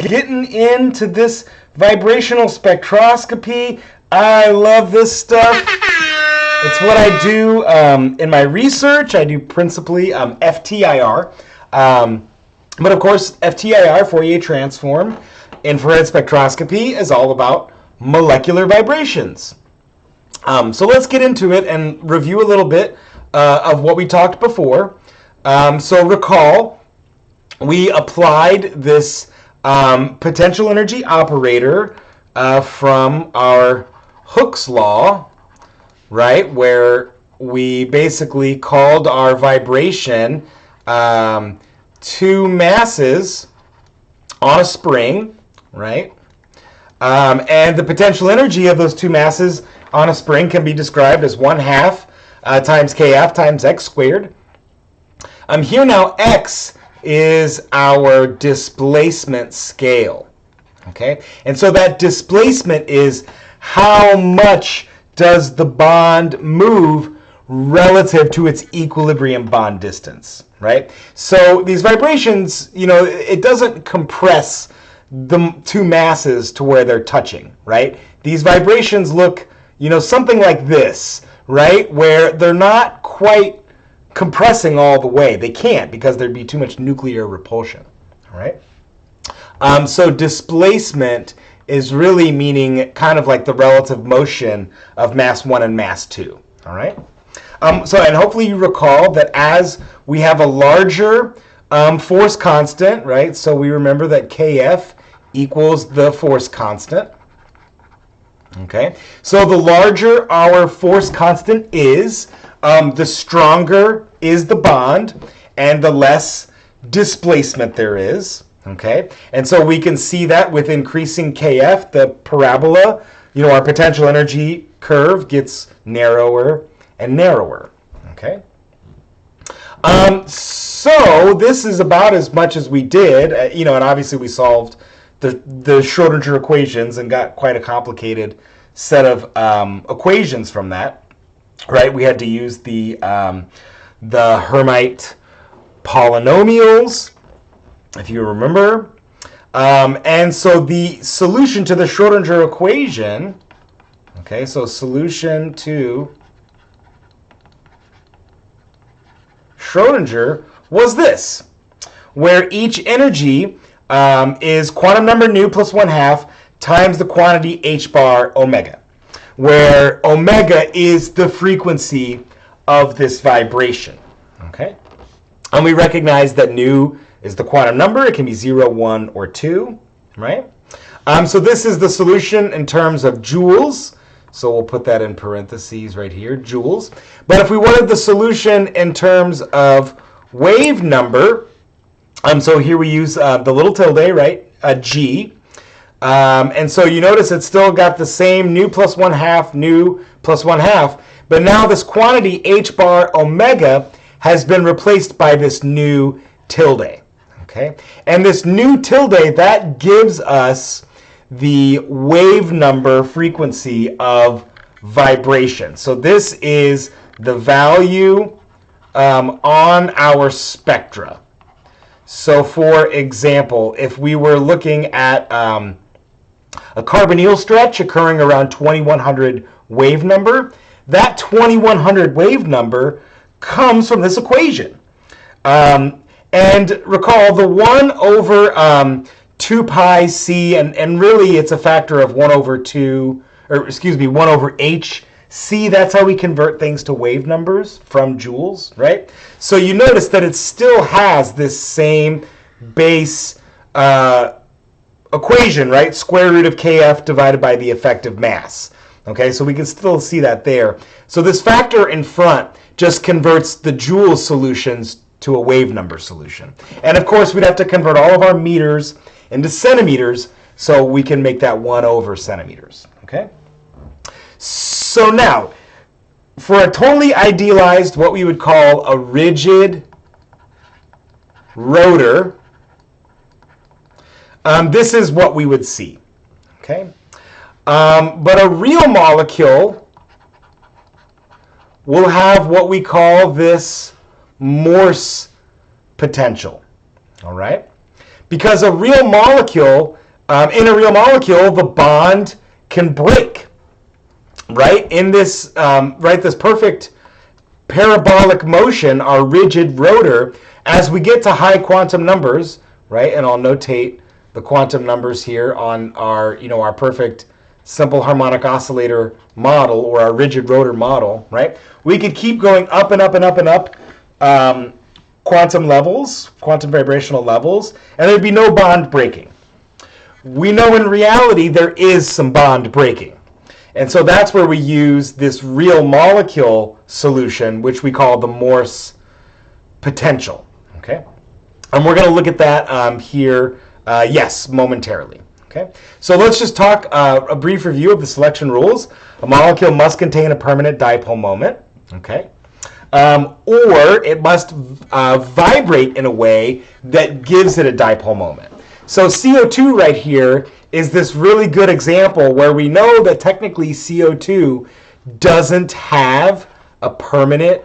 getting into this vibrational spectroscopy. I love this stuff. It's what I do in my research. I do principally FTIR. But of course, FTIR, Fourier transform, infrared spectroscopy is all about molecular vibrations. So let's get into it and review a little bit of what we talked before. So recall, we applied this potential energy operator from our Hooke's law, right, where we basically called our vibration two masses on a spring, right? And the potential energy of those two masses on a spring can be described as 1/2 times kF times x squared. Here now, x is our displacement scale, okay? And so that displacement is how much does the bond move relative to its equilibrium bond distance, right? So these vibrations, it doesn't compress the two masses to where they're touching, right? These vibrations look, something like this, right? Where they're not quite compressing all the way. They can't because there'd be too much nuclear repulsion, all right? So displacement is really meaning kind of like the relative motion of mass 1 and mass 2, all right? And hopefully you recall that as we have a larger force constant, right? So we remember that Kf equals the force constant, okay? So the larger our force constant is, the stronger is the bond and the less displacement there is, okay? And so we can see that with increasing Kf, the parabola, our potential energy curve gets narrower and narrower, okay? So this is about as much as we did, and obviously we solved the Schrodinger equations and got quite a complicated set of equations from that, right? We had to use the Hermite polynomials, if you remember. And so the solution to the Schrodinger equation, okay, so solution to Schrodinger was this, where each energy is quantum number nu plus 1/2 times the quantity h bar omega, where omega is the frequency of this vibration, okay? And we recognize that nu is the quantum number. It can be 0, 1, or 2, right? So this is the solution in terms of joules. So we'll put that in parentheses right here, joules. But if we wanted the solution in terms of wave number, so here we use the little tilde, right, g. And so you notice it's still got the same nu plus 1/2, nu plus 1/2. But now this quantity h bar omega has been replaced by this nu tilde, okay? And this nu tilde, that gives us the wave number frequency of vibration. So this is the value on our spectra. So for example, if we were looking at a carbonyl stretch occurring around 2100 wave number, that 2100 wave number comes from this equation. And recall the 1 over 2 pi c, and really it's a factor of 1 over 2, or excuse me, 1 over h c. That's how we convert things to wave numbers from joules, right? So you notice that it still has this same base equation, right? Square root of kf divided by the effective mass. Okay, so we can still see that there. So this factor in front just converts the joule solutions to a wave number solution. And of course, we'd have to convert all of our meters into centimeters, so we can make that 1 over centimeters, okay? So now, for a totally idealized, what we would call a rigid rotor, this is what we would see, okay? But a real molecule will have what we call this Morse potential, all right? Because a real molecule, in a real molecule, the bond can break, right? In this, this perfect parabolic motion, our rigid rotor, as we get to high quantum numbers, right? And I'll notate the quantum numbers here on our, our perfect simple harmonic oscillator model, or our rigid rotor model, right? We could keep going up and up and up and up quantum levels, quantum vibrational levels, and there'd be no bond breaking. We know in reality there is some bond breaking. And so that's where we use this real molecule solution, which we call the Morse potential. Okay? And we're going to look at that here, momentarily. Okay? So let's just talk a brief review of the selection rules. A molecule must contain a permanent dipole moment. Okay? Or it must vibrate in a way that gives it a dipole moment. So CO2 right here is this really good example where we know that technically CO2 doesn't have a permanent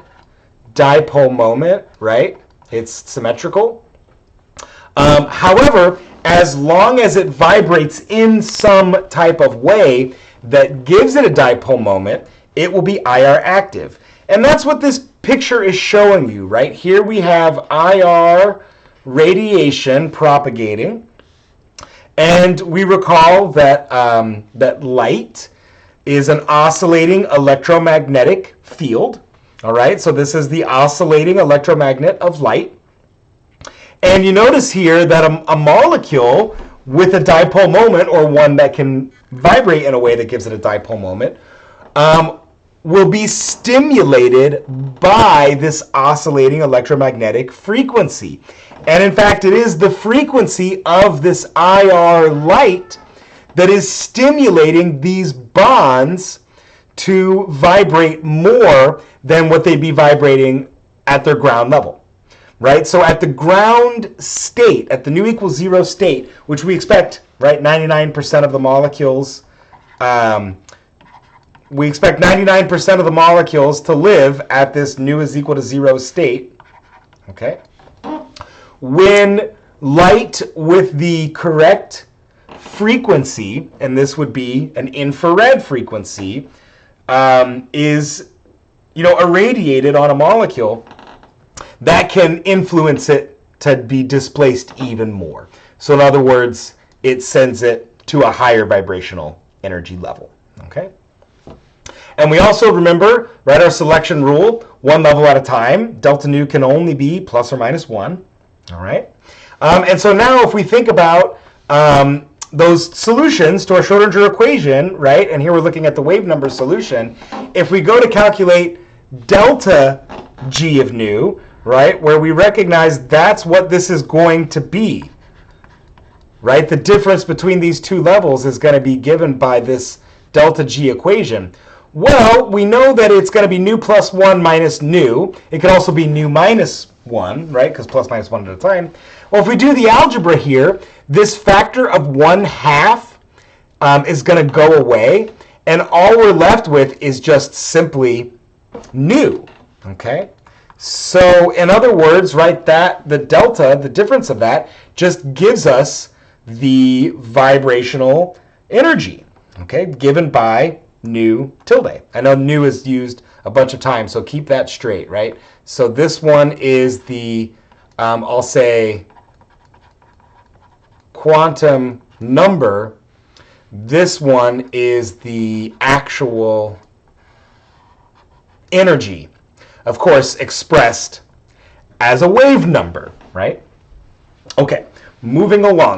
dipole moment, right? It's symmetrical. However, as long as it vibrates in some type of way that gives it a dipole moment, it will be IR active. And that's what this picture is showing you, right? Here we have IR radiation propagating. And we recall that, that light is an oscillating electromagnetic field. All right, so this is the oscillating electromagnet of light. And you notice here that a molecule with a dipole moment, or one that can vibrate in a way that gives it a dipole moment, will be stimulated by this oscillating electromagnetic frequency. And in fact, it is the frequency of this IR light that is stimulating these bonds to vibrate more than what they'd be vibrating at their ground level, right? So at the ground state, at the nu equals 0 state, which we expect, right, 99% of the molecules, we expect 99% of the molecules to live at this nu is equal to 0 state, okay? When light with the correct frequency, and this would be an infrared frequency, is irradiated on a molecule, that can influence it to be displaced even more. So in other words, it sends it to a higher vibrational energy level. Okay? And we also remember, right, our selection rule, one level at a time. Delta nu can only be plus or minus 1. All right? And so now if we think about those solutions to our Schrodinger equation, right, and here we're looking at the wave number solution, if we go to calculate delta G of nu, right, where we recognize that's what this is going to be, right, the difference between these two levels is going to be given by this delta G equation. Well, we know that it's going to be nu plus 1 minus nu. It could also be nu minus 1, right, because plus minus 1 at a time. Well, if we do the algebra here, this factor of 1/2 is going to go away, and all we're left with is just simply nu, okay? So in other words, right, that the delta, the difference of that, just gives us the vibrational energy, okay, given by nu tilde. I know nu is used a bunch of times, so keep that straight, right? So this one is the, I'll say, quantum number. This one is the actual energy, of course, expressed as a wave number, right? Okay, moving along.